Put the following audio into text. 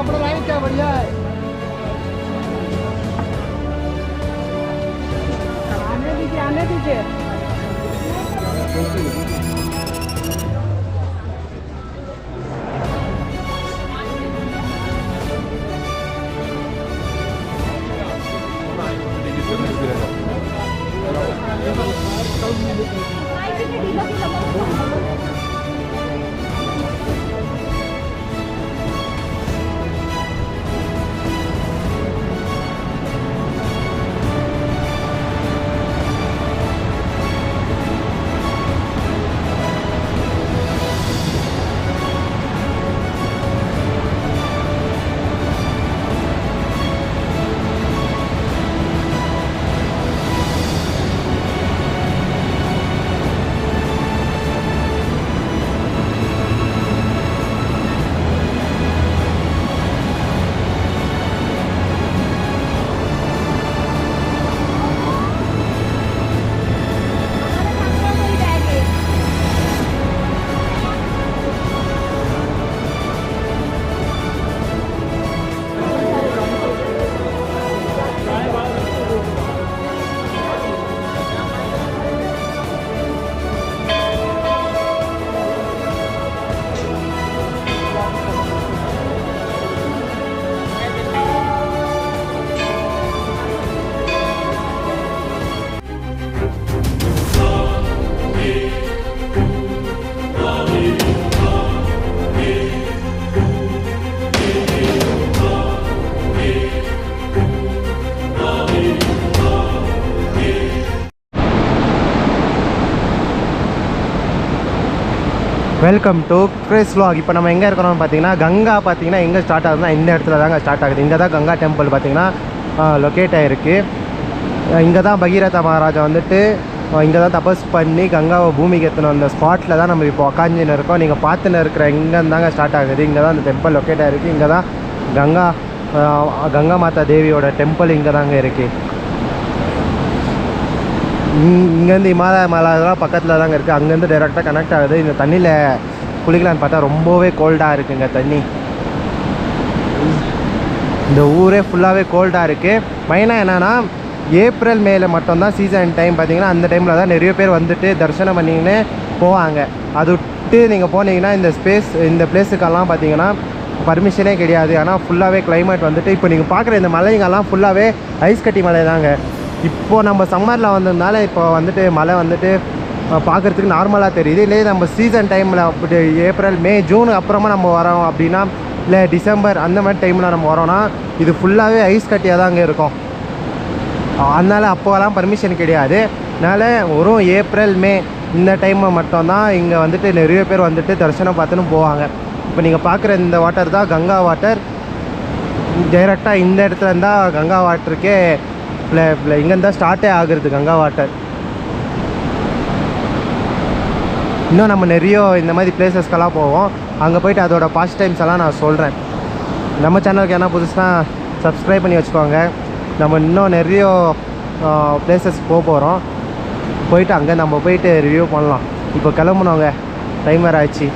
कपड़ा लाइन क्या बढ़िया है। आने दीजिए। Welcome to grace vlog. இப்போ நம்ம எங்கே இருக்கிறோம்னு பார்த்தீங்கன்னா கங்கா பார்த்தீங்கன்னா எங்கே ஸ்டார்ட் ஆகுதுன்னா இந்த இடத்துல தாங்க ஸ்டார்ட் ஆகுது. இங்கே தான் கங்கா டெம்பிள் பார்த்தீங்கன்னா லொக்கேட் ஆகிருக்கு. இங்கே தான் பகீரத மகாராஜா வந்துட்டு இங்கே தான் தபஸ் பண்ணி கங்காவை பூமிக்கு எத்தணும். அந்த ஸ்பாட்டில் தான் நம்ம இப்போ உக்காந்துன்னு இருக்கோம். நீங்கள் பார்த்துன்னு இருக்கிற இங்கே தாங்க ஸ்டார்ட் ஆகுது. இங்கே தான் அந்த டெம்பிள் லொக்கேட் ஆகிருக்கு. இங்கே தான் கங்கா மாதா தேவியோட டெம்பிள் இங்கே தாங்க இருக்குது. இங்கேருந்து இமாலய மலைலாம் பக்கத்தில் தாங்க இருக்குது. அங்கேருந்து டைரெக்டாக கனெக்ட் ஆகுது. இந்த தண்ணியில் குளிக்கலான்னு பார்த்தா ரொம்பவே கோல்டாக இருக்குங்க தண்ணி. இந்த ஊரே ஃபுல்லாகவே கோல்டாக இருக்குது. மெயினாக என்னென்னா ஏப்ரல் மேல மட்டும்தான் சீசன் டைம் பார்த்தீங்கன்னா அந்த டைமில் தான் நிறைய பேர் வந்துட்டு தரிசனம் பண்ணிங்கன்னு போவாங்க. அது விட்டு நீங்கள் போனீங்கன்னா இந்த பிளேஸுக்கெல்லாம் பார்த்தீங்கன்னா பர்மிஷனே கிடையாது. ஆனால் ஃபுல்லாகவே கிளைமேட் வந்துட்டு இப்போ நீங்கள் பார்க்குற இந்த மலைங்கெல்லாம் ஃபுல்லாகவே ஐஸ் கட்டி மலை தாங்க. இப்போது நம்ம சம்மரில் வந்ததுனால இப்போ வந்துட்டு மழை வந்துட்டு பார்க்குறதுக்கு நார்மலாக தெரியுது. இல்லை நம்ம சீசன் டைமில் அப்படி ஏப்ரல் மே ஜூன் அப்புறமா நம்ம வரோம் அப்படின்னா, இல்லை டிசம்பர் அந்த மாதிரி டைமில் நம்ம வரோன்னா இது ஃபுல்லாகவே ஐஸ் கட்டியாக தான் அங்கே இருக்கும். அதனால் அப்போலாம் பர்மிஷன் கிடையாது. அதனால் ஒரு ஏப்ரல் மே இந்த டைமை மட்டும்தான் இங்கே வந்துட்டு நிறைய பேர் வந்துட்டு தரிசனம் பார்த்துன்னு போவாங்க. இப்போ நீங்கள் பார்க்குற இந்த வாட்டர் தான் கங்கா வாட்டர். டைரெக்டாக இந்த இடத்துல இருந்தால் கங்கா வாட்டருக்கே இங்கேருந்து தான் ஸ்டார்ட்டே ஆகுறது கங்கா வாட்டர். இன்னும் நம்ம நிறைய இந்த மாதிரி பிளேசஸ்க்கெல்லாம் போவோம். அங்கே போய்ட்டு அதோட பாஸ்ட் டைம்ஸ் எல்லாம் நான் சொல்கிறேன். நம்ம சேனலுக்கு என்ன புதுசாக சப்ஸ்கிரைப் பண்ணி வச்சுக்கோங்க. நம்ம இன்னும் நிறைய பிளேசஸ் போகிறோம். போயிட்டு அங்கே நம்ம போயிட்டு ரிவ்யூ பண்ணலாம். இப்போ கிளம்புனோங்க, டைம் வேறு ஆயிடுச்சு.